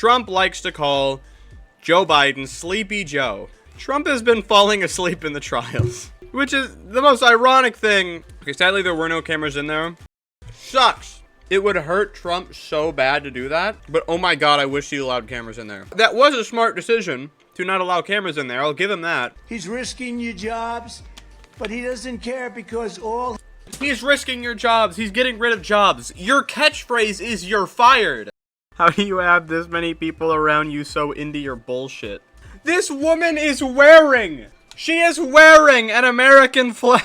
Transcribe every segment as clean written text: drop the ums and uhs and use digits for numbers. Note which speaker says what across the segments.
Speaker 1: Trump likes to call Joe Biden Sleepy Joe. Trump has been falling asleep in the trials, which is the most ironic thing. Okay, sadly, there were no cameras in there. Sucks. It would hurt Trump so bad to do that, but oh my god, I wish he allowed cameras in there. That was a smart decision to not allow cameras in there. I'll give him that.
Speaker 2: He's risking your jobs, but he doesn't care because all...
Speaker 1: He's risking your jobs. He's getting rid of jobs. Your catchphrase is "you're fired." How do you have this many people around you so into your bullshit? This woman is wearing... She is wearing an American flag.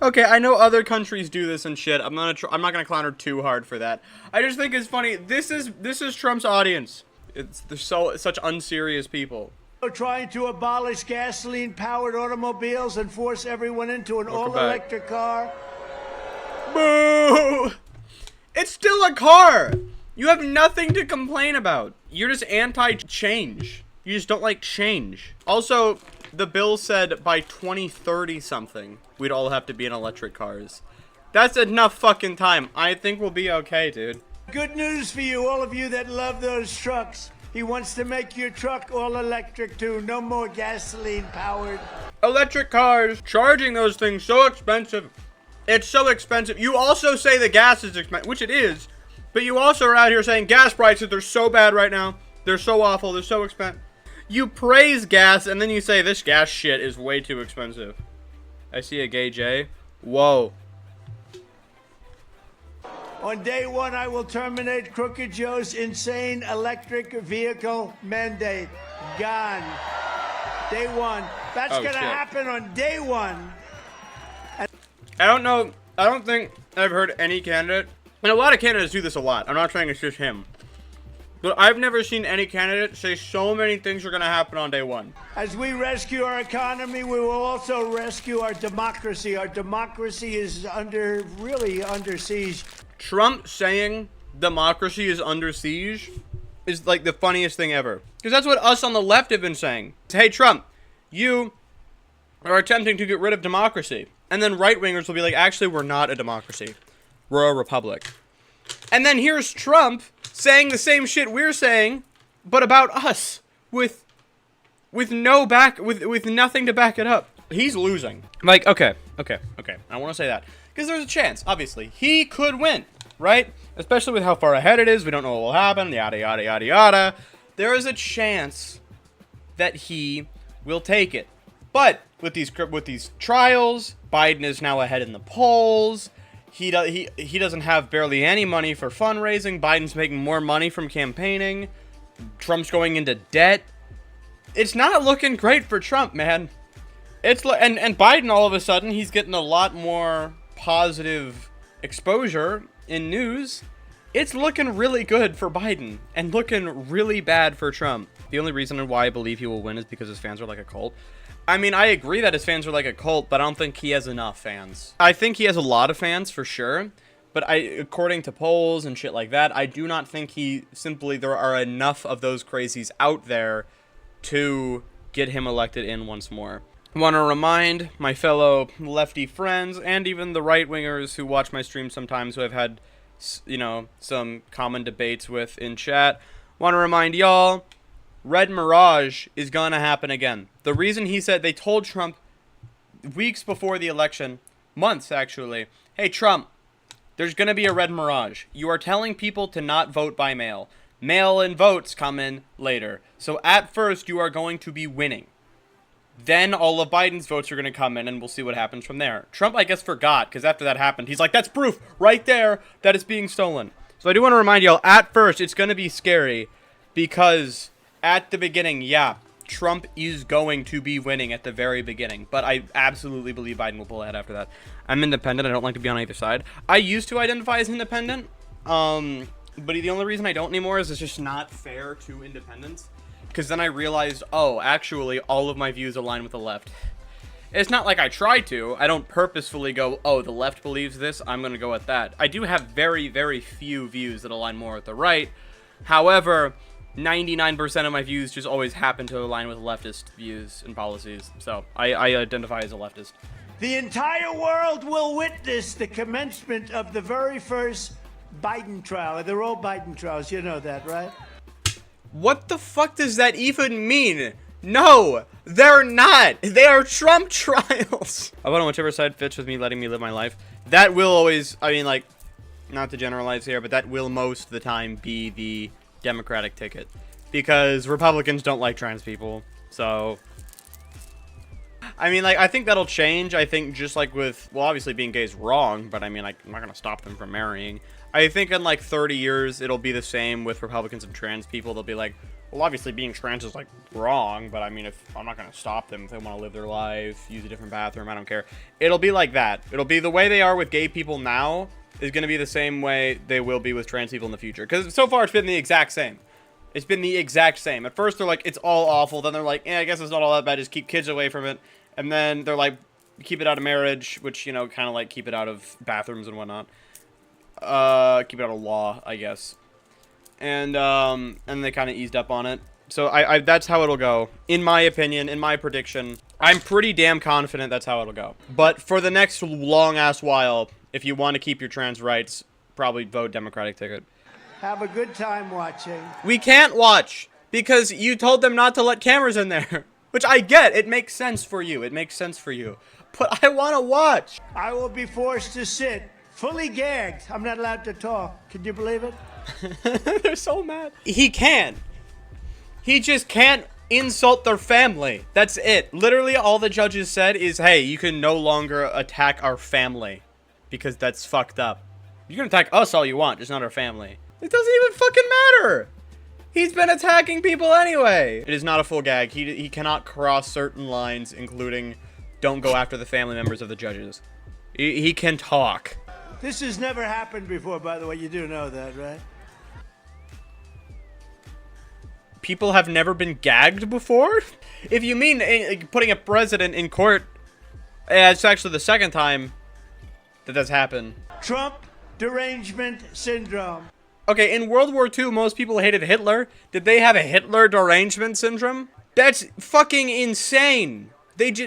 Speaker 1: Okay, I know other countries do this and shit. I'm not gonna clown her too hard for that. I just think it's funny. This is Trump's audience. They're such unserious people.
Speaker 2: Trying to abolish gasoline-powered automobiles and force everyone into an all-electric car.
Speaker 1: Boo! It's still a car. You have nothing to complain about. You're just anti-change. You just don't like change. Also, the bill said by 2030 something, we'd all have to be in electric cars. That's enough fucking time. I think we'll be okay, dude.
Speaker 2: Good news for you, all of you that love those trucks. He wants to make your truck all electric too. No more gasoline powered.
Speaker 1: Electric cars, charging those things, so expensive. It's so expensive. You also say the gas is expensive, which it is. But you also are out here saying gas prices are so bad right now. They're so awful. They're so expensive. You praise gas, and then you say this gas shit is way too expensive. I see a gay J. Whoa.
Speaker 2: On day one, I will terminate Crooked Joe's insane electric vehicle mandate. Gone. Day one. That's gonna happen on day one.
Speaker 1: I don't know. I don't think I've heard any candidate, and a lot of candidates do this a lot. I'm not saying it's just him. But I've never seen any candidate say so many things are going to happen on day one.
Speaker 2: As we rescue our economy, we will also rescue our democracy. Our democracy is really under siege.
Speaker 1: Trump saying democracy is under siege is like the funniest thing ever. Because that's what us on the left have been saying. Hey, Trump, you are attempting to get rid of democracy. And then right-wingers will be like, actually, we're not a democracy. We're a republic. And then here's Trump saying the same shit we're saying, but about us, with nothing to back it up. He's losing. Like, okay. I want to say that because there's a chance. Obviously, he could win, right? Especially with how far ahead it is. We don't know what will happen. Yada yada yada yada. There is a chance that he will take it, but with these trials, Biden is now ahead in the polls. He doesn't have barely any money for fundraising. Biden's making more money from campaigning. Trump's going into debt. It's not looking great for Trump, man. And Biden, all of a sudden, he's getting a lot more positive exposure in news. It's looking really good for Biden and looking really bad for Trump. The only reason why I believe he will win is because his fans are like a cult. I mean, I agree that his fans are like a cult, but I don't think he has enough fans. I think he has a lot of fans for sure, but according to polls and shit like that, I do not think there are enough of those crazies out there to get him elected in once more. I want to remind my fellow lefty friends and even the right-wingers who watch my stream sometimes, who I've had, some common debates with in chat. Want to remind y'all, Red Mirage is going to happen again. The reason they told Trump weeks before the election, months actually, hey Trump, there's going to be a Red Mirage. You are telling people to not vote by mail. Mail-in votes come in later. So at first you are going to be winning. Then all of Biden's votes are going to come in and we'll see what happens from there. Trump, I guess, forgot because after that happened, he's like, that's proof right there that it's being stolen. So I do want to remind y'all, at first it's going to be scary because at the beginning, yeah, Trump is going to be winning at the very beginning. But I absolutely believe Biden will pull ahead after that. I'm independent. I don't like to be on either side. I used to identify as independent. But the only reason I don't anymore is it's just not fair to independents. Because then I realized, oh, actually, all of my views align with the left. It's not like I try to. I don't purposefully go, oh, the left believes this, I'm going to go with that. I do have very, very few views that align more with the right. However, 99% of my views just always happen to align with leftist views and policies. So I identify as a leftist.
Speaker 2: The entire world will witness the commencement of the very first Biden trial. They're all Biden trials. You know that, right?
Speaker 1: What the fuck does that even mean? No, they're not. They are Trump trials. I vote on whichever side fits with me, letting me live my life. That will always, I mean, like, not to generalize here, but that will most of the time be the Democratic ticket. Because Republicans don't like trans people. So, I mean, like, I think that'll change. I think just like with, well, obviously being gay is wrong, but I mean, like, I'm not going to stop them from marrying. I think in like 30 years, it'll be the same with Republicans and trans people. They'll be like, well, obviously being trans is like wrong, but I mean, if I'm not going to stop them if they want to live their life, use a different bathroom, I don't care. It'll be like that. It'll be the way they are with gay people now is going to be the same way they will be with trans people in the future. Because so far, it's been the exact same. It's been the exact same. At first, they're like, it's all awful. Then they're like, I guess it's not all that bad. Just keep kids away from it. And then they're like, keep it out of marriage, which, you know, kind of like keep it out of bathrooms and whatnot. Keep it out of law, I guess. And they kind of eased up on it. So that's how it'll go. In my opinion, in my prediction, I'm pretty damn confident that's how it'll go. But for the next long-ass while, if you want to keep your trans rights, probably vote Democratic ticket.
Speaker 2: Have a good time watching.
Speaker 1: We can't watch because you told them not to let cameras in there. Which I get. It makes sense for you. It makes sense for you. But I want to watch.
Speaker 2: I will be forced to sit fully gagged. I'm not allowed to talk. Can you believe it?
Speaker 1: They're so mad. He can. He just can't insult their family. That's it. Literally all the judges said is, hey, you can no longer attack our family. Because that's fucked up. You can attack us all you want, just not our family. It doesn't even fucking matter. He's been attacking people anyway. It is not a full gag. He cannot cross certain lines, including don't go after the family members of the judges. He can talk.
Speaker 2: This has never happened before, by the way. You do know that, right?
Speaker 1: People have never been gagged before? If you mean putting a president in court, it's actually the second time that that's happened.
Speaker 2: Trump derangement syndrome.
Speaker 1: Okay, in World War II, most people hated Hitler. Did they have a Hitler derangement syndrome? That's fucking insane.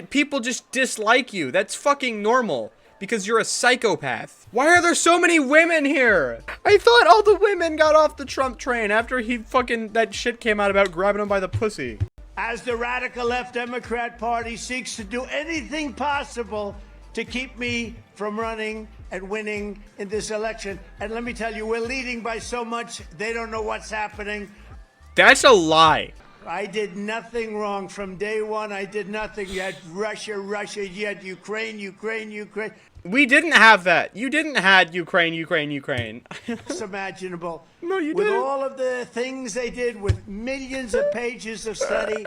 Speaker 1: People just dislike you. That's fucking normal. Because you're a psychopath. Why are there so many women here? I thought all the women got off the Trump train after that shit came out about grabbing him by the pussy.
Speaker 2: As the radical left Democrat Party seeks to do anything possible to keep me from running and winning in this election. And let me tell you, we're leading by so much, they don't know what's happening.
Speaker 1: That's a lie.
Speaker 2: I did nothing wrong from day one. I did nothing. You had Russia, you had Ukraine.
Speaker 1: We didn't have that. You didn't had Ukraine.
Speaker 2: It's imaginable.
Speaker 1: No, you
Speaker 2: didn't.
Speaker 1: didn't.
Speaker 2: With all of the things they did, with millions of pages of study,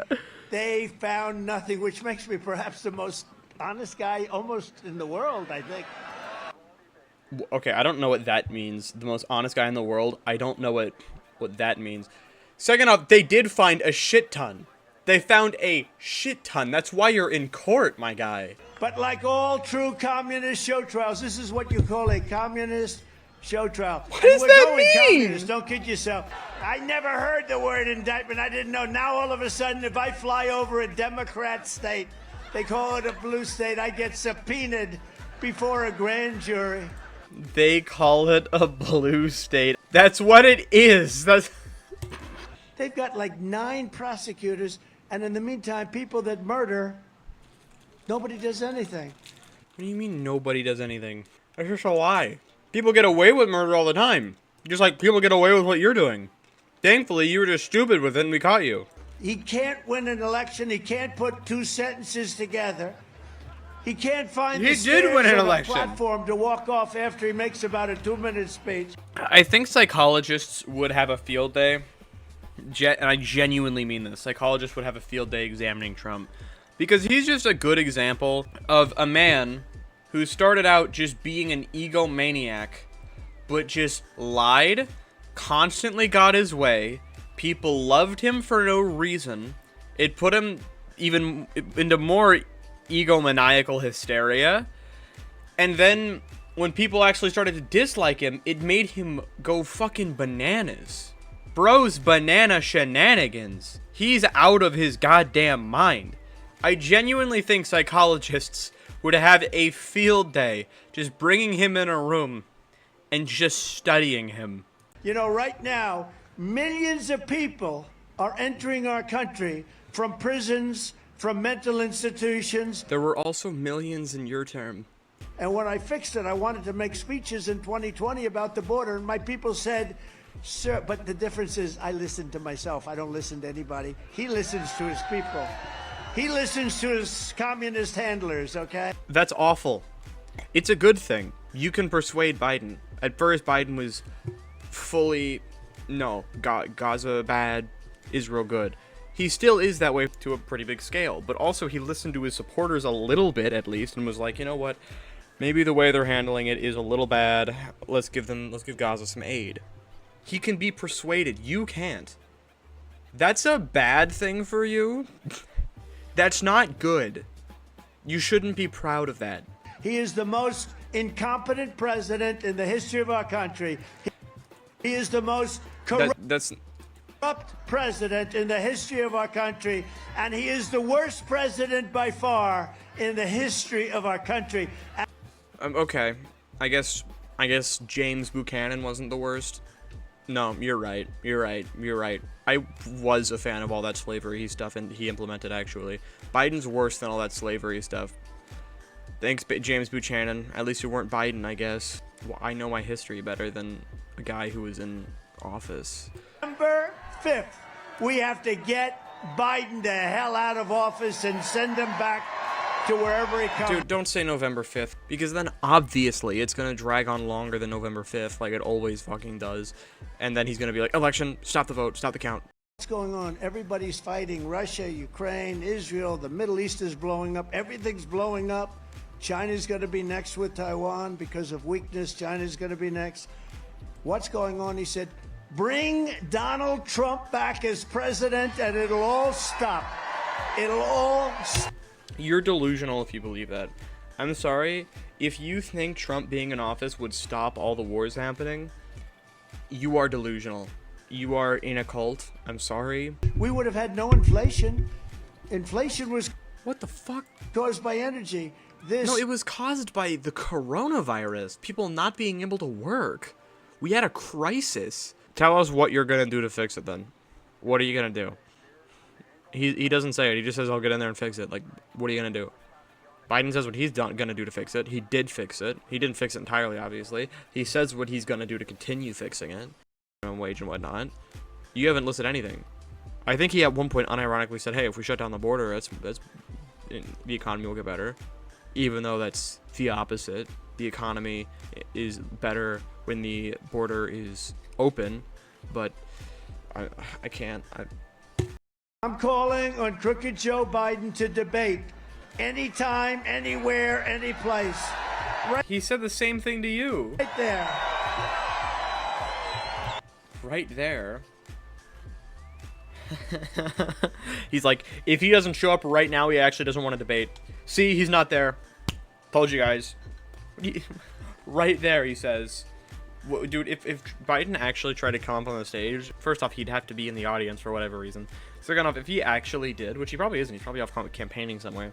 Speaker 2: they found nothing, which makes me perhaps the most honest guy almost in the world, I think.
Speaker 1: Okay, I don't know what that means. The most honest guy in the world. I don't know what that means. Second off, they did find a shit ton. They found a shit ton. That's why you're in court, my guy.
Speaker 2: But like all true communist show trials, this is what you call a communist show trial.
Speaker 1: What does that mean?
Speaker 2: Communist. Don't kid yourself. I never heard the word indictment. I didn't know. Now all of a sudden, if I fly over a Democrat state, they call it a blue state, I get subpoenaed before a grand jury.
Speaker 1: They call it a blue state. That's what it is.
Speaker 2: They've got like 9 prosecutors, and in the meantime, people that murder, nobody does anything.
Speaker 1: What do you mean nobody does anything? That's just a lie. People get away with murder all the time. Just like people get away with what you're doing. Thankfully, you were just stupid with it and we caught you.
Speaker 2: He can't win an election. He can't put 2 sentences together. He can't find the platform to walk off after he makes about a 2-minute speech.
Speaker 1: I think psychologists would have a field day. And I genuinely mean this. Psychologists would have a field day examining Trump. Because he's just a good example of a man who started out just being an egomaniac, but just lied, constantly got his way. People loved him for no reason. It put him even into more egomaniacal hysteria. And then when people actually started to dislike him, it made him go fucking bananas. Bro's banana shenanigans. He's out of his goddamn mind. I genuinely think psychologists would have a field day just bringing him in a room and just studying him.
Speaker 2: You know, right now, millions of people are entering our country from prisons, from mental institutions.
Speaker 1: There were also millions in your term.
Speaker 2: And when I fixed it, I wanted to make speeches in 2020 about the border, and my people said, sir, but the difference is I listen to myself. I don't listen to anybody. He listens to his people. He listens to his communist handlers, okay?
Speaker 1: That's awful. It's a good thing. You can persuade Biden. At first, Biden was fully, no, Gaza bad, Israel good. He still is that way to a pretty big scale, but also he listened to his supporters a little bit at least and was like, you know what, maybe the way they're handling it is a little bad. Let's give Gaza some aid. He can be persuaded. You can't. That's a bad thing for you. That's not good. You shouldn't be proud of that.
Speaker 2: He is the most incompetent president in the history of our country. He is the most corrupt president in the history of our country, and he is the worst president by far in the history of our country.
Speaker 1: Okay, I guess James Buchanan wasn't the worst. No, you're right. I was a fan of all that slavery stuff and he implemented, actually. Biden's worse than all that slavery stuff. Thanks, James Buchanan. At least you weren't Biden, I guess. Well, I know my history better than a guy who was in office.
Speaker 2: November 5th, we have to get Biden the hell out of office and send him back to wherever he comes.
Speaker 1: Dude, don't say November 5th, because then obviously it's gonna drag on longer than November 5th, like it always fucking does. And then he's gonna be like, election, stop the vote, stop the count.
Speaker 2: What's going on? Everybody's fighting. Russia, Ukraine, Israel, the Middle East is blowing up. Everything's blowing up. China's gonna be next with Taiwan because of weakness. China's gonna be next. What's going on? He said, bring Donald Trump back as president and it'll all stop. It'll all stop.
Speaker 1: You're delusional if you believe that. I'm sorry, if you think Trump being in office would stop all the wars happening, you are delusional. You are in a cult. I'm sorry.
Speaker 2: We would have had no inflation. Inflation was...
Speaker 1: What the fuck?
Speaker 2: Caused by energy.
Speaker 1: No, it was caused by the coronavirus. People not being able to work. We had a crisis. Tell us what you're gonna do to fix it then. What are you gonna do? He doesn't say it. He just says, I'll get in there and fix it. Like, what are you going to do? Biden says what he's going to do to fix it. He did fix it. He didn't fix it entirely, obviously. He says what he's going to do to continue fixing it. Minimum wage and whatnot. You haven't listed anything. I think he at one point unironically said, hey, if we shut down the border, the economy will get better. Even though that's the opposite. The economy is better when the border is open. But I can't...
Speaker 2: I'm calling on Crooked Joe Biden to debate anytime, anywhere, any place. Right.
Speaker 1: He said the same thing to you.
Speaker 2: Right there.
Speaker 1: Right there. He's like, if he doesn't show up right now, he actually doesn't want to debate. See, he's not there. Told you guys. Right there, he says. Dude, if Biden actually tried to come up on the stage, first off, he'd have to be in the audience for whatever reason. Second off, if he actually did, which he probably isn't, he's probably off campaigning somewhere,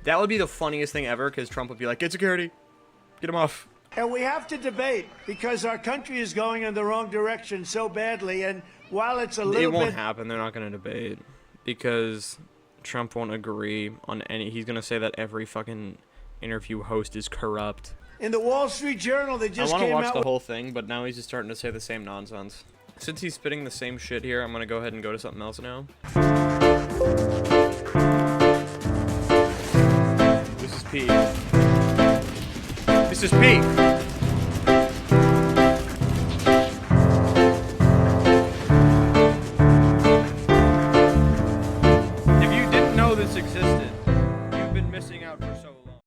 Speaker 1: that would be the funniest thing ever, because Trump would be like, get security, get him off.
Speaker 2: And we have to debate, because our country is going in the wrong direction so badly, and while it's a little bit...
Speaker 1: It won't happen, they're not going to debate, because Trump won't agree on any... He's going to say that every fucking interview host is corrupt.
Speaker 2: In the Wall Street Journal, they just came out...
Speaker 1: I want to watch the whole thing, but now he's just starting to say the same nonsense. Since he's spitting the same shit here, I'm going to go ahead and go to something else now. This is Pete. This is Pete.